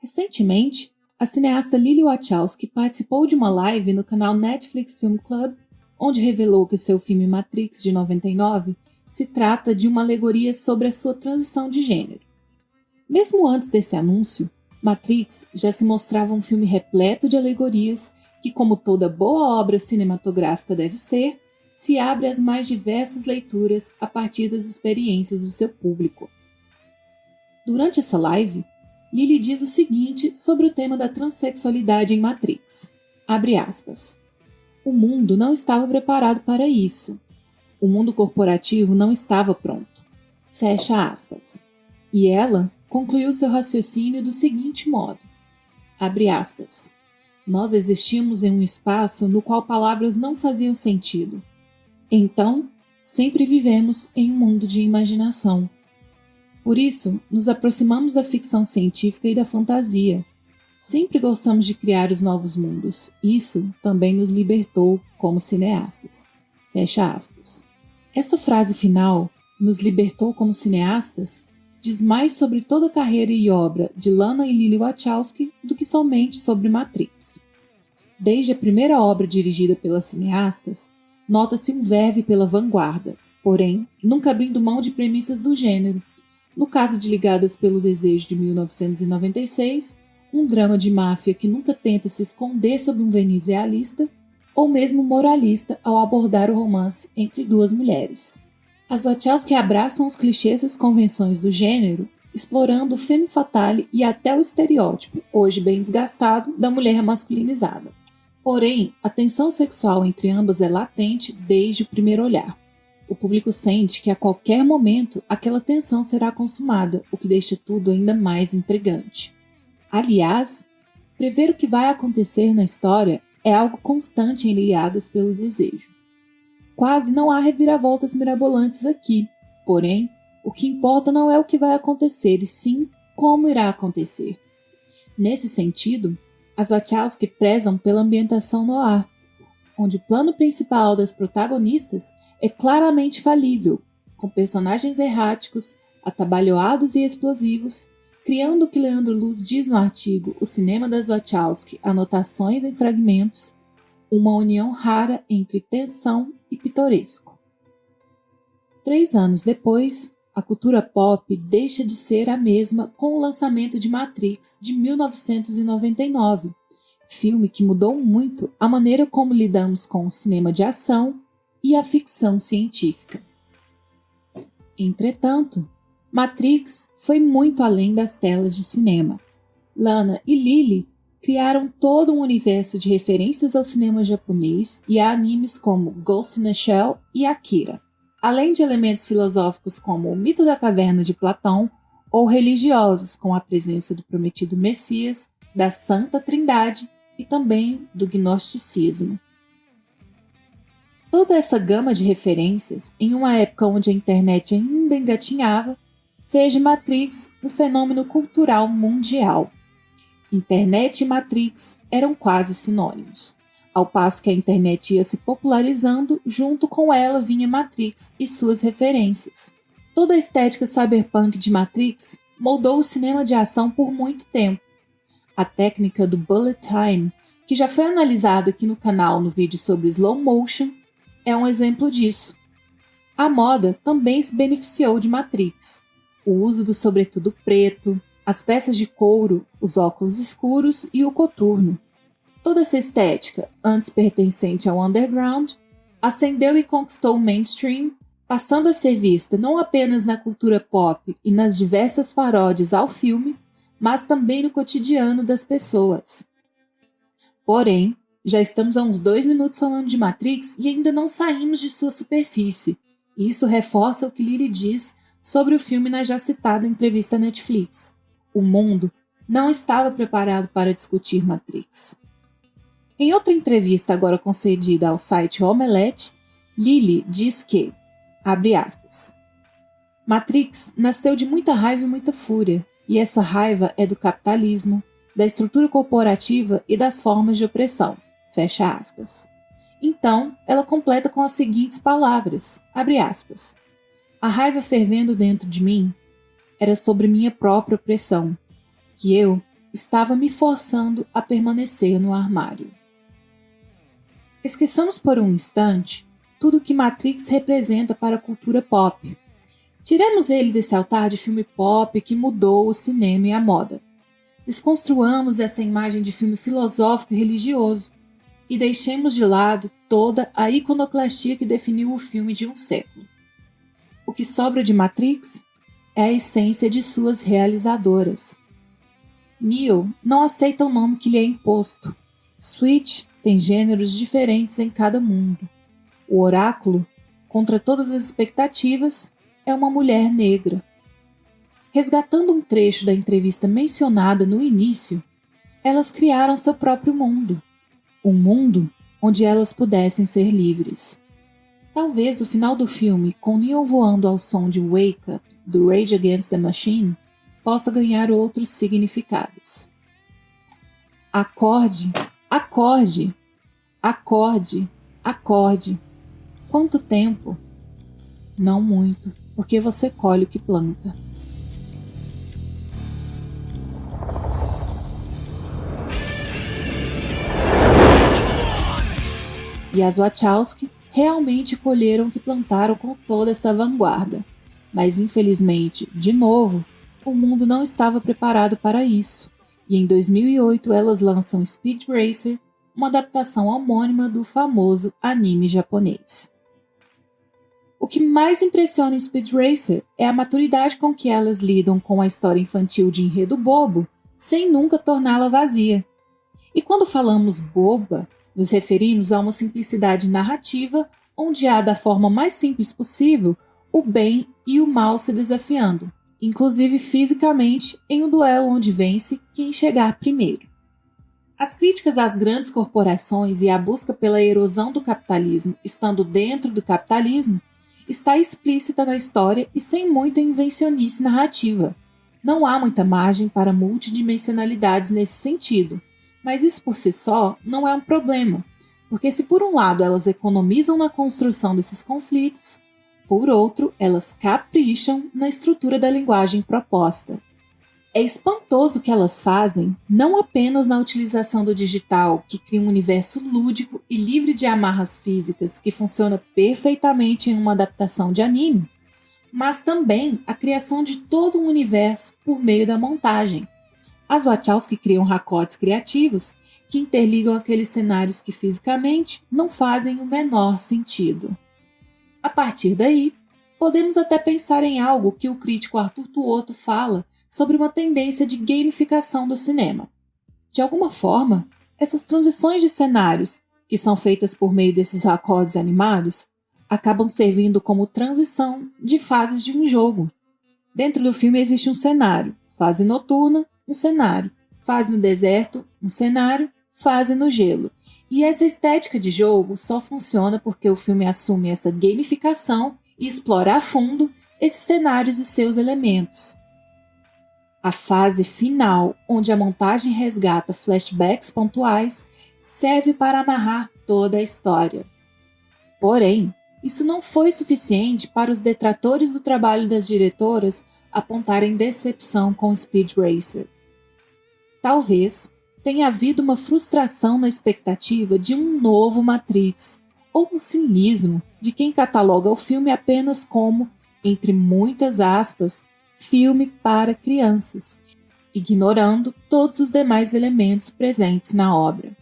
Recentemente, a cineasta Lily Wachowski participou de uma live no canal Netflix Film Club, onde revelou que seu filme Matrix, de 99, se trata de uma alegoria sobre a sua transição de gênero. Mesmo antes desse anúncio, Matrix já se mostrava um filme repleto de alegorias que, como toda boa obra cinematográfica deve ser, se abre às mais diversas leituras a partir das experiências do seu público. Durante essa live, Lily diz o seguinte sobre o tema da transexualidade em Matrix. Abre aspas. O mundo não estava preparado para isso. O mundo corporativo não estava pronto. Fecha aspas. E ela concluiu seu raciocínio do seguinte modo. Abre aspas. Nós existíamos em um espaço no qual palavras não faziam sentido. Então, sempre vivemos em um mundo de imaginação. Por isso, nos aproximamos da ficção científica e da fantasia. Sempre gostamos de criar os novos mundos. Isso também nos libertou como cineastas. Fecha aspas. Essa frase final, nos libertou como cineastas, diz mais sobre toda a carreira e obra de Lana e Lily Wachowski do que somente sobre Matrix. Desde a primeira obra dirigida pelas cineastas, nota-se um verve pela vanguarda, porém, nunca abrindo mão de premissas do gênero. No caso de Ligadas pelo Desejo de 1996, um drama de máfia que nunca tenta se esconder sob um verniz realista, ou mesmo moralista ao abordar o romance entre duas mulheres. As Wachowski abraçam os clichês e as convenções do gênero, explorando o femme fatale e até o estereótipo, hoje bem desgastado, da mulher masculinizada. Porém, a tensão sexual entre ambas é latente desde o primeiro olhar. O público sente que a qualquer momento aquela tensão será consumada, o que deixa tudo ainda mais intrigante. Aliás, prever o que vai acontecer na história é algo constante em Ligadas pelo Desejo. Quase não há reviravoltas mirabolantes aqui, porém, o que importa não é o que vai acontecer, e sim como irá acontecer. Nesse sentido, as Wachowski prezam pela ambientação no ar, onde o plano principal das protagonistas é claramente falível, com personagens erráticos, atabalhoados e explosivos, criando o que Leandro Luz diz no artigo O Cinema das Wachowski, Anotações em Fragmentos, uma união rara entre tensão e pitoresco. 3 anos depois, a cultura pop deixa de ser a mesma com o lançamento de Matrix de 1999, filme que mudou muito a maneira como lidamos com o cinema de ação e a ficção científica. Entretanto, Matrix foi muito além das telas de cinema. Lana e Lily criaram todo um universo de referências ao cinema japonês e a animes como Ghost in the Shell e Akira, além de elementos filosóficos como o mito da caverna de Platão ou religiosos com a presença do prometido Messias, da Santa Trindade e também do gnosticismo. Toda essa gama de referências, em uma época onde a internet ainda engatinhava, fez de Matrix um fenômeno cultural mundial. Internet e Matrix eram quase sinônimos. Ao passo que a internet ia se popularizando, junto com ela vinha Matrix e suas referências. Toda a estética cyberpunk de Matrix moldou o cinema de ação por muito tempo. A técnica do bullet time, que já foi analisada aqui no canal no vídeo sobre slow motion, é um exemplo disso. A moda também se beneficiou de Matrix. O uso do sobretudo preto, as peças de couro, os óculos escuros e o coturno. Toda essa estética, antes pertencente ao underground, ascendeu e conquistou o mainstream, passando a ser vista não apenas na cultura pop e nas diversas paródias ao filme, mas também no cotidiano das pessoas. Porém, já estamos há uns 2 minutos falando de Matrix e ainda não saímos de sua superfície, e isso reforça o que Lily diz sobre o filme na já citada entrevista à Netflix. O mundo não estava preparado para discutir Matrix. Em outra entrevista agora concedida ao site Omelete, Lily diz que, abre aspas, Matrix nasceu de muita raiva e muita fúria, e essa raiva é do capitalismo, da estrutura corporativa e das formas de opressão, fecha aspas. Então, ela completa com as seguintes palavras, abre aspas, a raiva fervendo dentro de mim era sobre minha própria opressão, que eu estava me forçando a permanecer no armário. Esqueçamos por um instante tudo o que Matrix representa para a cultura pop. Tiremos ele desse altar de filme pop que mudou o cinema e a moda. Desconstruamos essa imagem de filme filosófico e religioso e deixemos de lado toda a iconoclastia que definiu o filme de um século. O que sobra de Matrix é a essência de suas realizadoras. Neo não aceita o nome que lhe é imposto. Switch tem gêneros diferentes em cada mundo. O Oráculo, contra todas as expectativas, é uma mulher negra. Resgatando um trecho da entrevista mencionada no início, elas criaram seu próprio mundo. Um mundo onde elas pudessem ser livres. Talvez o final do filme, com Neo voando ao som de Wake Up, do Rage Against the Machine, possa ganhar outros significados. Acorde, acorde, acorde, acorde. Quanto tempo? Não muito, porque você colhe o que planta. E as Wachowski realmente colheram o que plantaram com toda essa vanguarda. Mas infelizmente, de novo, o mundo não estava preparado para isso. E em 2008 elas lançam Speed Racer, uma adaptação homônima do famoso anime japonês. O que mais impressiona em Speed Racer é a maturidade com que elas lidam com a história infantil de enredo bobo, sem nunca torná-la vazia. E quando falamos boba, nos referimos a uma simplicidade narrativa onde há da forma mais simples possível o bem e o mal se desafiando, inclusive fisicamente em um duelo onde vence quem chegar primeiro. As críticas às grandes corporações e a busca pela erosão do capitalismo estando dentro do capitalismo está explícita na história e sem muita invencionice narrativa. Não há muita margem para multidimensionalidades nesse sentido, mas isso por si só não é um problema, porque se por um lado elas economizam na construção desses conflitos, por outro, elas capricham na estrutura da linguagem proposta. É espantoso o que elas fazem, não apenas na utilização do digital, que cria um universo lúdico e livre de amarras físicas que funciona perfeitamente em uma adaptação de anime, mas também a criação de todo um universo por meio da montagem. As Wachowski criam pacotes criativos que interligam aqueles cenários que fisicamente não fazem o menor sentido. A partir daí, podemos até pensar em algo que o crítico Arthur Tuoto fala sobre uma tendência de gamificação do cinema. De alguma forma, essas transições de cenários, que são feitas por meio desses pacotes animados, acabam servindo como transição de fases de um jogo. Dentro do filme existe um cenário, fase noturna, um cenário, fase no deserto, um cenário, fase no gelo. E essa estética de jogo só funciona porque o filme assume essa gamificação e explora a fundo esses cenários e seus elementos. A fase final, onde a montagem resgata flashbacks pontuais, serve para amarrar toda a história. Porém, isso não foi suficiente para os detratores do trabalho das diretoras apontarem decepção com Speed Racer. Talvez tenha havido uma frustração na expectativa de um novo Matrix, ou um cinismo de quem cataloga o filme apenas como, entre muitas aspas, filme para crianças, ignorando todos os demais elementos presentes na obra.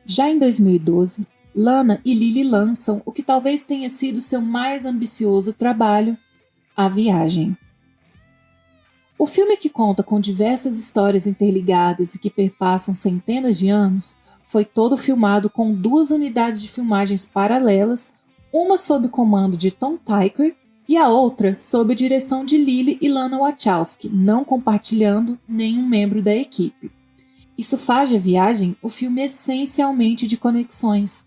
Já em 2012, Lana e Lily lançam o que talvez tenha sido seu mais ambicioso trabalho, A Viagem. O filme, que conta com diversas histórias interligadas e que perpassam centenas de anos, foi todo filmado com 2 unidades de filmagens paralelas, uma sob o comando de Tom Tykwer e a outra sob a direção de Lily e Lana Wachowski, não compartilhando nenhum membro da equipe. Isso faz de A Viagem o filme essencialmente de conexões.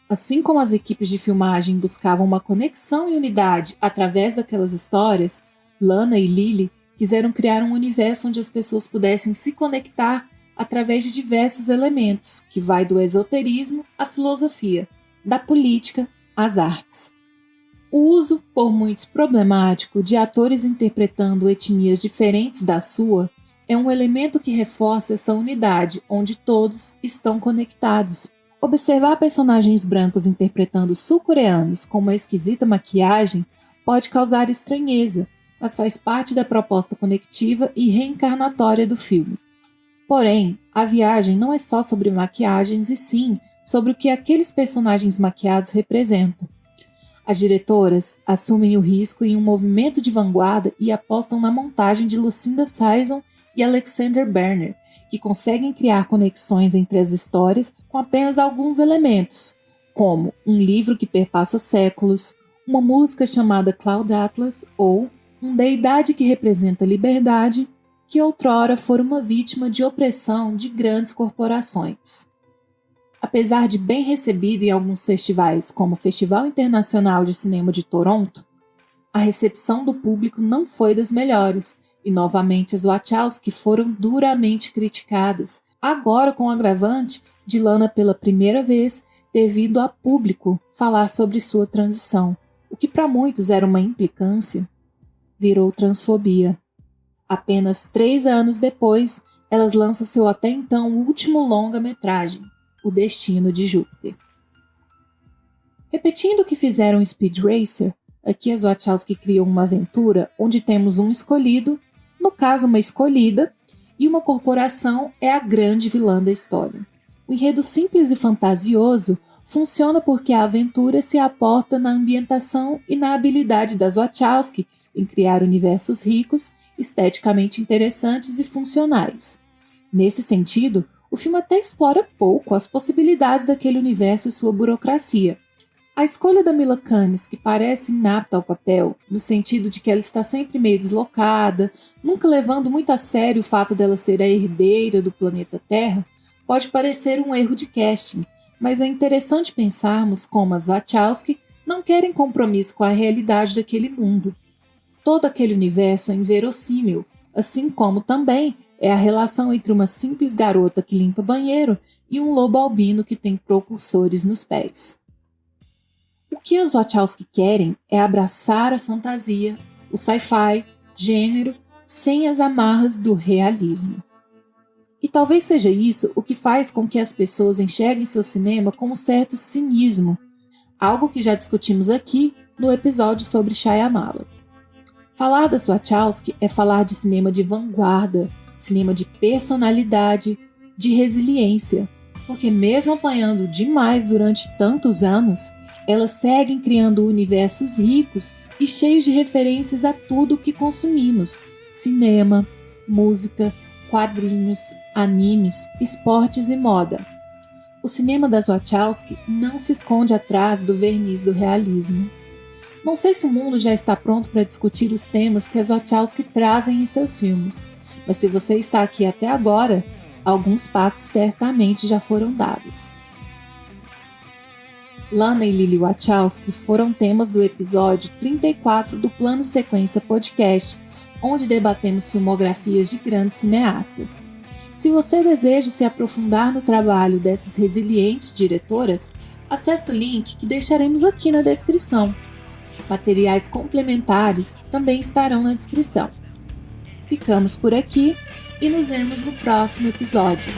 Assim como as equipes de filmagem buscavam uma conexão e unidade através daquelas histórias, Lana e Lily quiseram criar um universo onde as pessoas pudessem se conectar através de diversos elementos, que vai do esoterismo à filosofia, da política às artes. O uso, por muitos problemático, de atores interpretando etnias diferentes da sua é um elemento que reforça essa unidade, onde todos estão conectados. Observar personagens brancos interpretando sul-coreanos com uma esquisita maquiagem pode causar estranheza, mas faz parte da proposta conectiva e reencarnatória do filme. Porém, a viagem não é só sobre maquiagens e sim sobre o que aqueles personagens maquiados representam. As diretoras assumem o risco em um movimento de vanguarda e apostam na montagem de Lucinda Saison e Alexander Berner, que conseguem criar conexões entre as histórias com apenas alguns elementos, como um livro que perpassa séculos, uma música chamada Cloud Atlas ou uma deidade que representa liberdade, que outrora fora uma vítima de opressão de grandes corporações. Apesar de bem recebido em alguns festivais, como o Festival Internacional de Cinema de Toronto, a recepção do público não foi das melhores, e novamente as Wachowski foram duramente criticadas, agora com o agravante de Lana pela primeira vez ter vindo a público falar sobre sua transição, o que para muitos era uma implicância, virou transfobia. Apenas 3 anos depois, elas lançam seu até então último longa-metragem, O Destino de Júpiter. Repetindo o que fizeram em Speed Racer, aqui as Wachowski criam uma aventura onde temos um escolhido, no caso uma escolhida, e uma corporação é a grande vilã da história. O enredo simples e fantasioso funciona porque a aventura se aporta na ambientação e na habilidade das Wachowski em criar universos ricos, esteticamente interessantes e funcionais. Nesse sentido, o filme até explora pouco as possibilidades daquele universo e sua burocracia. A escolha da Mila Kunis, que parece inapta ao papel, no sentido de que ela está sempre meio deslocada, nunca levando muito a sério o fato dela ser a herdeira do planeta Terra, pode parecer um erro de casting, mas é interessante pensarmos como as Wachowski não querem compromisso com a realidade daquele mundo. Todo aquele universo é inverossímil, assim como também é a relação entre uma simples garota que limpa banheiro e um lobo albino que tem propulsores nos pés. O que as Wachowski querem é abraçar a fantasia, o sci-fi, gênero, sem as amarras do realismo. E talvez seja isso o que faz com que as pessoas enxerguem seu cinema com um certo cinismo, algo que já discutimos aqui no episódio sobre Shyamalan. Falar das Wachowski é falar de cinema de vanguarda, cinema de personalidade, de resiliência, porque mesmo apanhando demais durante tantos anos, elas seguem criando universos ricos e cheios de referências a tudo o que consumimos: cinema, música, quadrinhos, animes, esportes e moda. O cinema das Wachowski não se esconde atrás do verniz do realismo. Não sei se o mundo já está pronto para discutir os temas que as Wachowski trazem em seus filmes, mas se você está aqui até agora, alguns passos certamente já foram dados. Lana e Lily Wachowski foram temas do episódio 34 do Plano Sequência Podcast, onde debatemos filmografias de grandes cineastas. Se você deseja se aprofundar no trabalho dessas resilientes diretoras, acesse o link que deixaremos aqui na descrição. Materiais complementares também estarão na descrição. Ficamos por aqui e nos vemos no próximo episódio.